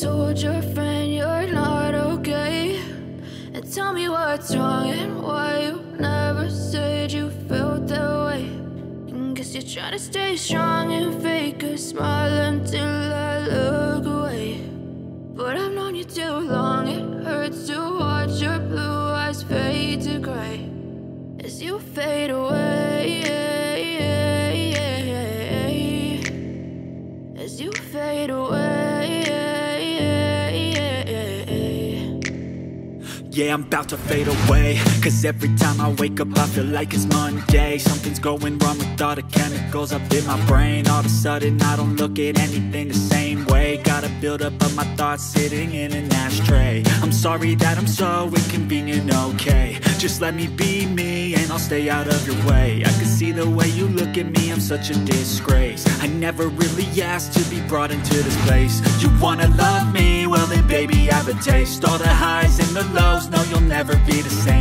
told your friend you're not okay? And tell me what's wrong and why you never said you felt that way. And guess you're trying to stay strong and fake a smile until I look away. But I've known you too long, it hurts to watch your blue eyes fade to gray as you fade away, as you fade away. Yeah, I'm about to fade away, cause every time I wake up I feel like it's Monday. Something's going wrong with all the chemicals up in my brain. All of a sudden I don't look at anything the same way. Gotta build up of my thoughts sitting in an ashtray. I'm sorry that I'm so inconvenient, okay? Just let me be me and I'll stay out of your way. I can see the way you look at me, I'm such a disgrace. I never really asked to be brought into this place. You wanna love me? Well then baby, I have a taste. All the highs and the lows, no, you'll never be the same.